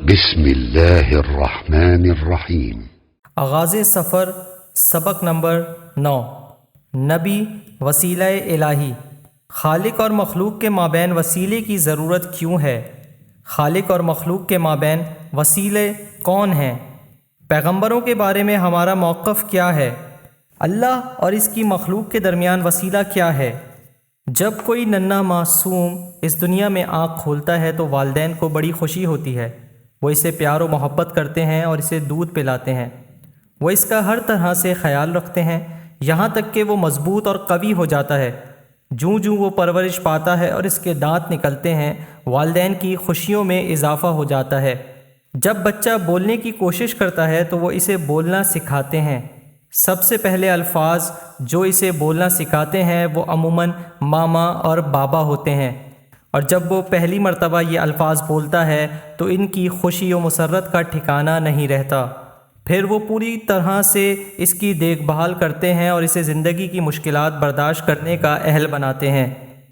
بسم اللہ الرحمن الرحیم۔ آغاز سفر، سبق نمبر 9۔ نبی وسیلہ الہی۔ خالق اور مخلوق کے مابین وسیلے کی ضرورت کیوں ہے؟ خالق اور مخلوق کے مابین وسیلے کون ہیں؟ پیغمبروں کے بارے میں ہمارا موقف کیا ہے؟ اللہ اور اس کی مخلوق کے درمیان وسیلہ کیا ہے؟ جب کوئی ننھا معصوم اس دنیا میں آنکھ کھولتا ہے تو والدین کو بڑی خوشی ہوتی ہے۔ وہ اسے پیار و محبت کرتے ہیں اور اسے دودھ پلاتے ہیں۔ وہ اس کا ہر طرح سے خیال رکھتے ہیں، یہاں تک کہ وہ مضبوط اور قوی ہو جاتا ہے۔ جوں جوں وہ پرورش پاتا ہے اور اس کے دانت نکلتے ہیں، والدین کی خوشیوں میں اضافہ ہو جاتا ہے۔ جب بچہ بولنے کی کوشش کرتا ہے تو وہ اسے بولنا سکھاتے ہیں۔ سب سے پہلے الفاظ جو اسے بولنا سکھاتے ہیں وہ عموماً ماما اور بابا ہوتے ہیں، اور جب وہ پہلی مرتبہ یہ الفاظ بولتا ہے تو ان کی خوشی و مسرت کا ٹھکانہ نہیں رہتا۔ پھر وہ پوری طرح سے اس کی دیکھ بھال کرتے ہیں اور اسے زندگی کی مشکلات برداشت کرنے کا اہل بناتے ہیں۔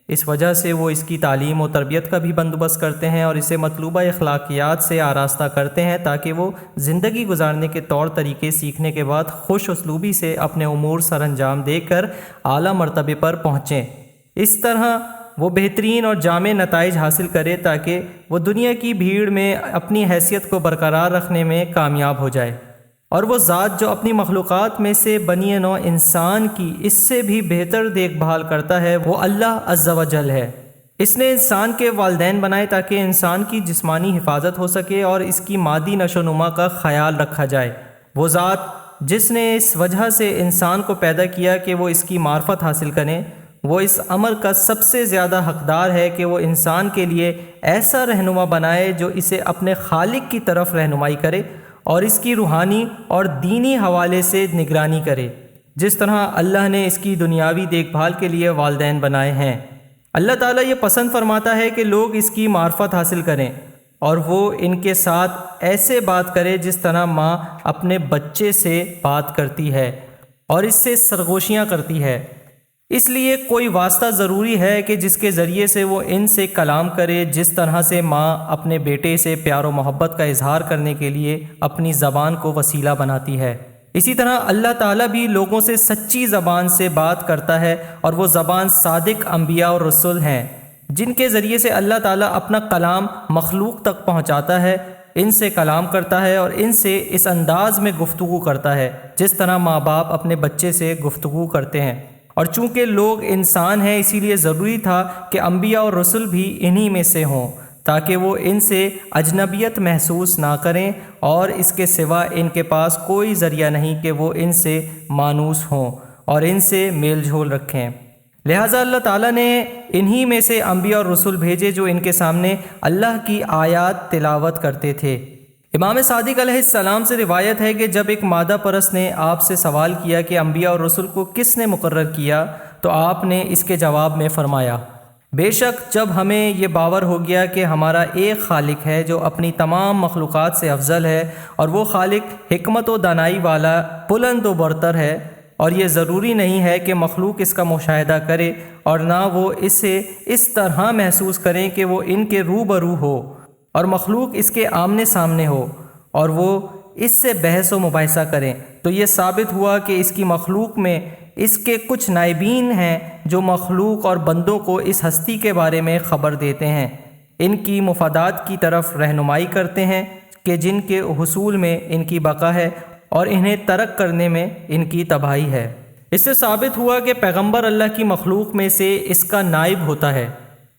اس وجہ سے وہ اس کی تعلیم و تربیت کا بھی بندوبست کرتے ہیں اور اسے مطلوبہ اخلاقیات سے آراستہ کرتے ہیں تاکہ وہ زندگی گزارنے کے طور طریقے سیکھنے کے بعد خوش اسلوبی سے اپنے امور سر انجام دے کر اعلیٰ مرتبے پر پہنچیں۔ اس طرح وہ بہترین اور جامع نتائج حاصل کرے تاکہ وہ دنیا کی بھیڑ میں اپنی حیثیت کو برقرار رکھنے میں کامیاب ہو جائے۔ اور وہ ذات جو اپنی مخلوقات میں سے بنی نوع انسان کی اس سے بھی بہتر دیکھ بھال کرتا ہے وہ اللہ عز و جل ہے۔ اس نے انسان کے والدین بنائے تاکہ انسان کی جسمانی حفاظت ہو سکے اور اس کی مادی نشو و نما کا خیال رکھا جائے۔ وہ ذات جس نے اس وجہ سے انسان کو پیدا کیا کہ وہ اس کی معرفت حاصل کریں، وہ اس امر کا سب سے زیادہ حقدار ہے کہ وہ انسان کے لیے ایسا رہنما بنائے جو اسے اپنے خالق کی طرف رہنمائی کرے اور اس کی روحانی اور دینی حوالے سے نگرانی کرے، جس طرح اللہ نے اس کی دنیاوی دیکھ بھال کے لیے والدین بنائے ہیں۔ اللہ تعالیٰ یہ پسند فرماتا ہے کہ لوگ اس کی معرفت حاصل کریں اور وہ ان کے ساتھ ایسے بات کرے جس طرح ماں اپنے بچے سے بات کرتی ہے اور اس سے سرگوشیاں کرتی ہے۔ اس لیے کوئی واسطہ ضروری ہے کہ جس کے ذریعے سے وہ ان سے کلام کرے، جس طرح سے ماں اپنے بیٹے سے پیار و محبت کا اظہار کرنے کے لیے اپنی زبان کو وسیلہ بناتی ہے۔ اسی طرح اللہ تعالیٰ بھی لوگوں سے سچی زبان سے بات کرتا ہے، اور وہ زبان صادق انبیاء اور رسول ہیں جن کے ذریعے سے اللہ تعالیٰ اپنا کلام مخلوق تک پہنچاتا ہے، ان سے کلام کرتا ہے اور ان سے اس انداز میں گفتگو کرتا ہے جس طرح ماں باپ اپنے بچے سے گفتگو کرتے ہیں۔ اور چونکہ لوگ انسان ہیں اسی لیے ضروری تھا کہ انبیاء اور رسل بھی انہی میں سے ہوں تاکہ وہ ان سے اجنبیت محسوس نہ کریں، اور اس کے سوا ان کے پاس کوئی ذریعہ نہیں کہ وہ ان سے مانوس ہوں اور ان سے میل جھول رکھیں۔ لہٰذا اللہ تعالیٰ نے انہی میں سے انبیاء اور رسل بھیجے جو ان کے سامنے اللہ کی آیات تلاوت کرتے تھے۔ امام صادق علیہ السلام سے روایت ہے کہ جب ایک مادہ پرست نے آپ سے سوال کیا کہ انبیاء اور رسل کو کس نے مقرر کیا، تو آپ نے اس کے جواب میں فرمایا، بے شک جب ہمیں یہ باور ہو گیا کہ ہمارا ایک خالق ہے جو اپنی تمام مخلوقات سے افضل ہے، اور وہ خالق حکمت و دانائی والا بلند و برتر ہے، اور یہ ضروری نہیں ہے کہ مخلوق اس کا مشاہدہ کرے اور نہ وہ اسے اس طرح محسوس کریں کہ وہ ان کے روبرو ہو اور مخلوق اس کے آمنے سامنے ہو اور وہ اس سے بحث و مباحثہ کریں، تو یہ ثابت ہوا کہ اس کی مخلوق میں اس کے کچھ نائبین ہیں جو مخلوق اور بندوں کو اس ہستی کے بارے میں خبر دیتے ہیں، ان کی مفادات کی طرف رہنمائی کرتے ہیں کہ جن کے حصول میں ان کی بقا ہے اور انہیں ترک کرنے میں ان کی تباہی ہے۔ اس سے ثابت ہوا کہ پیغمبر اللہ کی مخلوق میں سے اس کا نائب ہوتا ہے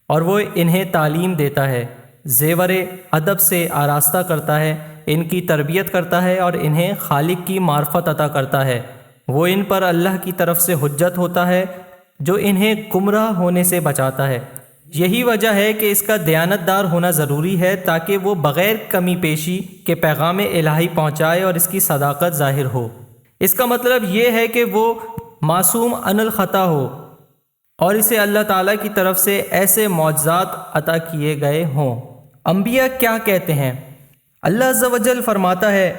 اور وہ انہیں تعلیم دیتا ہے، زیور ادب سے آراستہ کرتا ہے، ان کی تربیت کرتا ہے اور انہیں خالق کی معرفت عطا کرتا ہے۔ وہ ان پر اللہ کی طرف سے حجت ہوتا ہے جو انہیں گمراہ ہونے سے بچاتا ہے۔ یہی وجہ ہے کہ اس کا دیانتدار ہونا ضروری ہے تاکہ وہ بغیر کمی پیشی کے پیغام الہی پہنچائے اور اس کی صداقت ظاہر ہو۔ اس کا مطلب یہ ہے کہ وہ معصوم عن الخطا ہو اور اسے اللہ تعالیٰ کی طرف سے ایسے معجزات عطا کیے گئے ہوں۔ انبیاء کیا کہتے ہیں؟ اللہ عز و جل فرماتا ہے،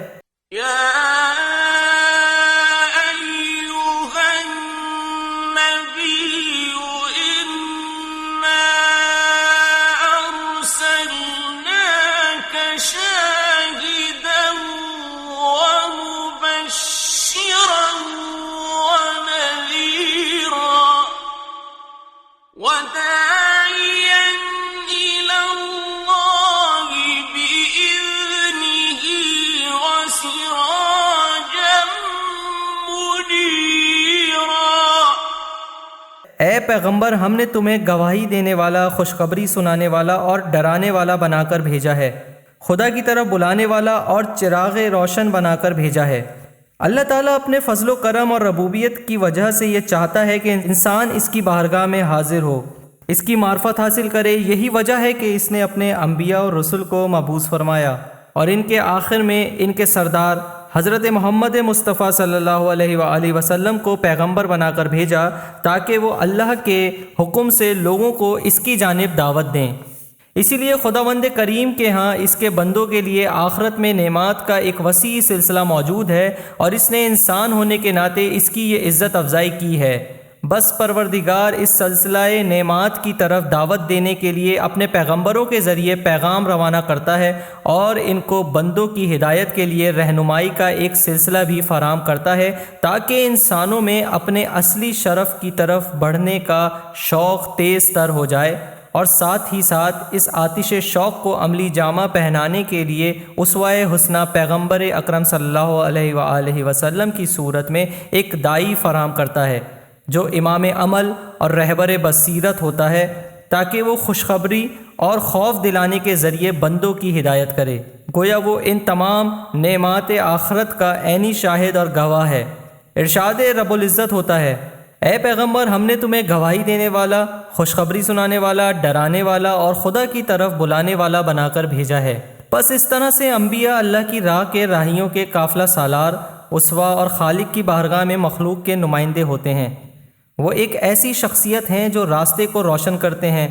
شاهدا پیغمبر ہم نے تمہیں گواہی دینے والا، خوشخبری سنانے والا اور ڈرانے والا بنا کر بھیجا ہے، خدا کی طرف بلانے والا اور چراغ روشن بنا کر بھیجا ہے۔ اللہ تعالیٰ اپنے فضل و کرم اور ربوبیت کی وجہ سے یہ چاہتا ہے کہ انسان اس کی بارگاہ میں حاضر ہو، اس کی معرفت حاصل کرے۔ یہی وجہ ہے کہ اس نے اپنے انبیاء اور رسل کو مبعوث فرمایا اور ان کے آخر میں ان کے سردار حضرت محمد مصطفیٰ صلی اللہ علیہ وآلہ وسلم کو پیغمبر بنا کر بھیجا تاکہ وہ اللہ کے حکم سے لوگوں کو اس کی جانب دعوت دیں۔ اسی لیے خداوند کریم کے ہاں اس کے بندوں کے لیے آخرت میں نعمات کا ایک وسیع سلسلہ موجود ہے، اور اس نے انسان ہونے کے ناطے اس کی یہ عزت افزائی کی ہے۔ بس پروردگار اس سلسلہ نعمات کی طرف دعوت دینے کے لیے اپنے پیغمبروں کے ذریعے پیغام روانہ کرتا ہے، اور ان کو بندوں کی ہدایت کے لیے رہنمائی کا ایک سلسلہ بھی فراہم کرتا ہے تاکہ انسانوں میں اپنے اصلی شرف کی طرف بڑھنے کا شوق تیز تر ہو جائے، اور ساتھ ہی ساتھ اس آتش شوق کو عملی جامہ پہنانے کے لیے اسوہ حسنہ پیغمبر اکرم صلی اللہ علیہ وآلہ وسلم کی صورت میں ایک داعی فراہم کرتا ہے جو امام عمل اور رہبر بصیرت ہوتا ہے، تاکہ وہ خوشخبری اور خوف دلانے کے ذریعے بندوں کی ہدایت کرے۔ گویا وہ ان تمام نعمات آخرت کا عینی شاہد اور گواہ ہے۔ ارشاد رب العزت ہوتا ہے، اے پیغمبر ہم نے تمہیں گواہی دینے والا، خوشخبری سنانے والا، ڈرانے والا اور خدا کی طرف بلانے والا بنا کر بھیجا ہے۔ بس اس طرح سے انبیاء اللہ کی راہ کے راہیوں کے قافلہ سالار، اسوہ اور خالق کی بارگاہ میں مخلوق کے نمائندے ہوتے ہیں۔ وہ ایک ایسی شخصیت ہیں جو راستے کو روشن کرتے ہیں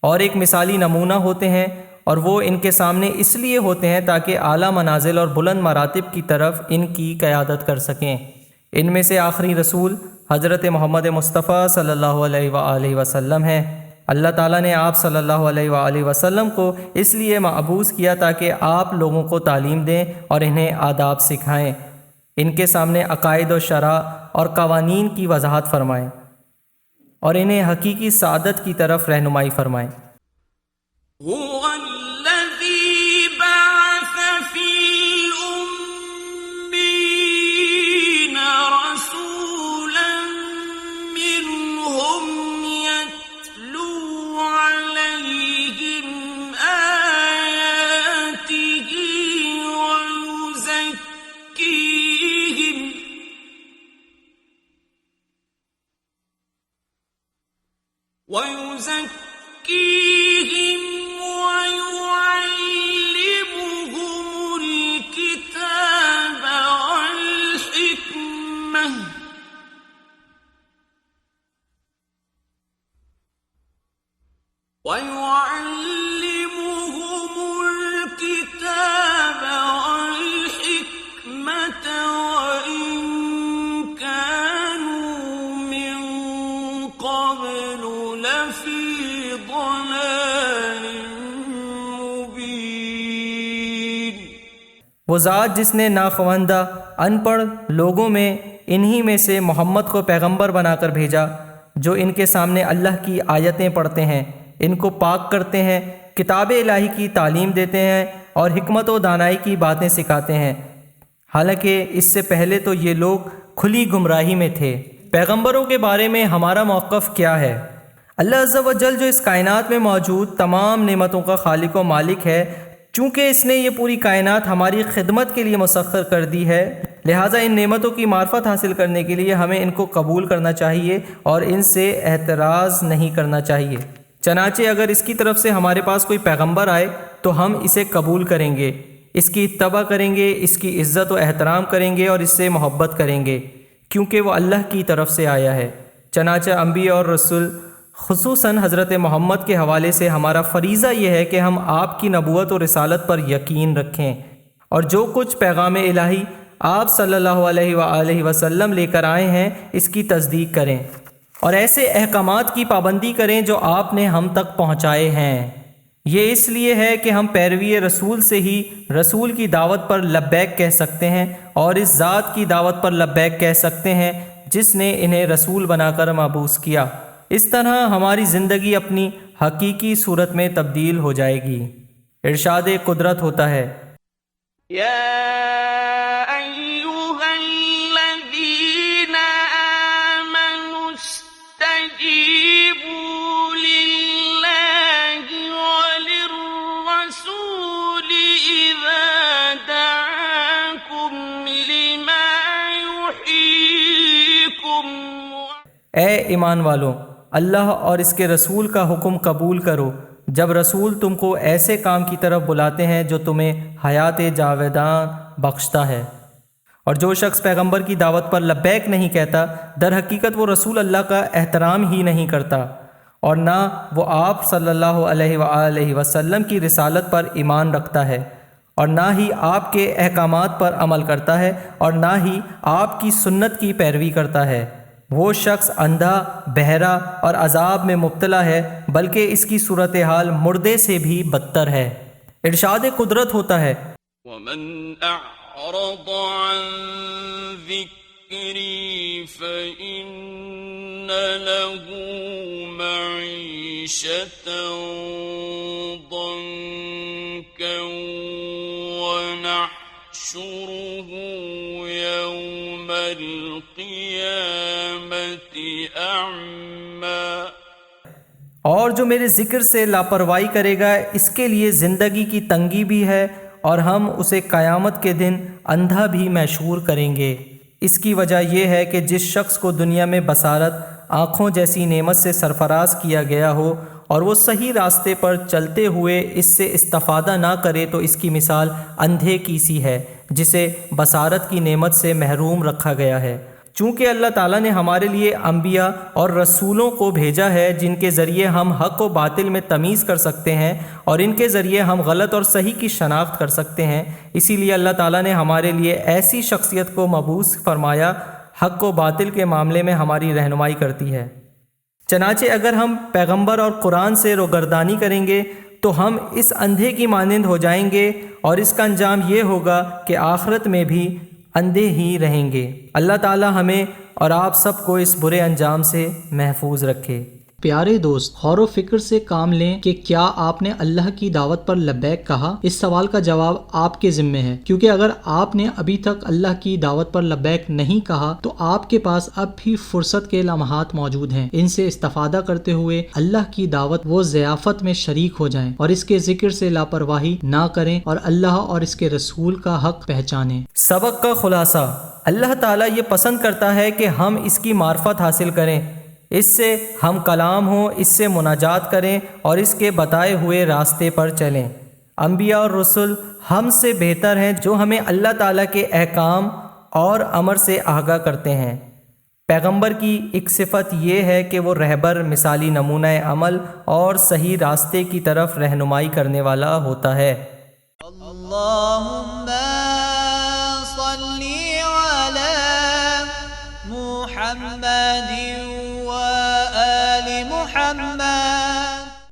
اور ایک مثالی نمونہ ہوتے ہیں، اور وہ ان کے سامنے اس لیے ہوتے ہیں تاکہ اعلیٰ منازل اور بلند مراتب کی طرف ان کی قیادت کر سکیں۔ ان میں سے آخری رسول حضرت محمد مصطفیٰ صلی اللہ علیہ وآلہ وسلم ہیں۔ اللہ تعالیٰ نے آپ صلی اللہ علیہ وآلہ وسلم کو اس لیے مبعوث کیا تاکہ آپ لوگوں کو تعلیم دیں اور انہیں آداب سکھائیں، ان کے سامنے عقائد و شرع اور قوانین کی وضاحت فرمائیں اور انہیں حقیقی سعادت کی طرف رہنمائی فرمائیں۔ هو الذي بعث في الأمين رسولا منهم يتلو عليهم آياته ويزكيهم ويعلمهم الكتاب والحكمة وإن كانوا من قبل لفي ضلال مبين۔ وہ ذات جس نے ناخواندہ ان پڑھ لوگوں میں انہی میں سے محمد کو پیغمبر بنا کر بھیجا، جو ان کے سامنے اللہ کی آیتیں پڑھتے ہیں، ان کو پاک کرتے ہیں، کتاب الہی کی تعلیم دیتے ہیں اور حکمت و دانائی کی باتیں سکھاتے ہیں، حالانکہ اس سے پہلے تو یہ لوگ کھلی گمراہی میں تھے۔ پیغمبروں کے بارے میں ہمارا موقف کیا ہے؟ اللہ عز و جل جو اس کائنات میں موجود تمام نعمتوں کا خالق و مالک ہے، چونکہ اس نے یہ پوری کائنات ہماری خدمت کے لیے مسخر کر دی ہے، لہٰذا ان نعمتوں کی معرفت حاصل کرنے کے لیے ہمیں ان کو قبول کرنا چاہیے اور ان سے اعتراض نہیں کرنا چاہیے۔ چنانچہ اگر اس کی طرف سے ہمارے پاس کوئی پیغمبر آئے تو ہم اسے قبول کریں گے، اس کی اتباع کریں گے، اس کی عزت و احترام کریں گے اور اس سے محبت کریں گے، کیونکہ وہ اللہ کی طرف سے آیا ہے۔ چنانچہ انبیاء اور رسول خصوصاً حضرت محمد کے حوالے سے ہمارا فریضہ یہ ہے کہ ہم آپ کی نبوت و رسالت پر یقین رکھیں اور جو کچھ پیغام الہی آپ صلی اللہ علیہ وآلہ وسلم لے کر آئے ہیں اس کی تصدیق کریں اور ایسے احکامات کی پابندی کریں جو آپ نے ہم تک پہنچائے ہیں۔ یہ اس لیے ہے کہ ہم پیروی رسول سے ہی رسول کی دعوت پر لبیک کہہ سکتے ہیں اور اس ذات کی دعوت پر لبیک کہہ سکتے ہیں جس نے انہیں رسول بنا کر مبعوث کیا۔ اس طرح ہماری زندگی اپنی حقیقی صورت میں تبدیل ہو جائے گی۔ ارشاد قدرت ہوتا ہے، يا أيها الذين آمنوا استجيبوا اے ایمان والوں، اللہ اور اس کے رسول کا حکم قبول کرو جب رسول تم کو ایسے کام کی طرف بلاتے ہیں جو تمہیں حیات جاودان بخشتا ہے۔ اور جو شخص پیغمبر کی دعوت پر لبیک نہیں کہتا، در حقیقت وہ رسول اللہ کا احترام ہی نہیں کرتا، اور نہ وہ آپ صلی اللہ علیہ وآلہ وسلم کی رسالت پر ایمان رکھتا ہے، اور نہ ہی آپ کے احکامات پر عمل کرتا ہے، اور نہ ہی آپ کی سنت کی پیروی کرتا ہے۔ وہ شخص اندھا، بہرا اور عذاب میں مبتلا ہے، بلکہ اس کی صورتحال مردے سے بھی بدتر ہے۔ ارشاد قدرت ہوتا ہے، ومن أعرض عن ذكري فإن له معيشة ضنكا ونحشره يوم القيامة أعمى۔ اور جو میرے ذکر سے لاپرواہی کرے گا اس کے لیے زندگی کی تنگی بھی ہے، اور ہم اسے قیامت کے دن اندھا بھی محشور کریں گے۔ اس کی وجہ یہ ہے کہ جس شخص کو دنیا میں بصارت، آنکھوں جیسی نعمت سے سرفراز کیا گیا ہو اور وہ صحیح راستے پر چلتے ہوئے اس سے استفادہ نہ کرے تو اس کی مثال اندھے کی سی ہے جسے بصارت کی نعمت سے محروم رکھا گیا ہے۔ چونکہ اللہ تعالیٰ نے ہمارے لیے انبیاء اور رسولوں کو بھیجا ہے جن کے ذریعے ہم حق و باطل میں تمیز کر سکتے ہیں، اور ان کے ذریعے ہم غلط اور صحیح کی شناخت کر سکتے ہیں، اسی لیے اللہ تعالیٰ نے ہمارے لیے ایسی شخصیت کو مبعوث فرمایا حق و باطل کے معاملے میں ہماری رہنمائی کرتی ہے۔ چنانچہ اگر ہم پیغمبر اور قرآن سے روگردانی کریں گے تو ہم اس اندھے کی مانند ہو جائیں گے، اور اس کا انجام یہ ہوگا کہ آخرت میں بھی اندھے ہی رہیں گے۔ اللہ تعالی ہمیں اور آپ سب کو اس برے انجام سے محفوظ رکھے۔ پیارے دوست، غور و فکر سے کام لیں کہ کیا آپ نے اللہ کی دعوت پر لبیک کہا؟ اس سوال کا جواب آپ کے ذمے ہے، کیونکہ اگر آپ نے ابھی تک اللہ کی دعوت پر لبیک نہیں کہا تو آپ کے پاس اب بھی فرصت کے لمحات موجود ہیں۔ ان سے استفادہ کرتے ہوئے اللہ کی دعوت و ضیافت میں شریک ہو جائیں، اور اس کے ذکر سے لاپرواہی نہ کریں، اور اللہ اور اس کے رسول کا حق پہچانیں۔ سبق کا خلاصہ، اللہ تعالیٰ یہ پسند کرتا ہے کہ ہم اس کی معرفت حاصل کریں، اس سے ہم کلام ہوں، اس سے مناجات کریں اور اس کے بتائے ہوئے راستے پر چلیں۔ انبیاء اور رسول ہم سے بہتر ہیں جو ہمیں اللہ تعالیٰ کے احکام اور امر سے آگاہ کرتے ہیں۔ پیغمبر کی ایک صفت یہ ہے کہ وہ رہبر، مثالی نمونہ عمل اور صحیح راستے کی طرف رہنمائی کرنے والا ہوتا ہے۔ اللہ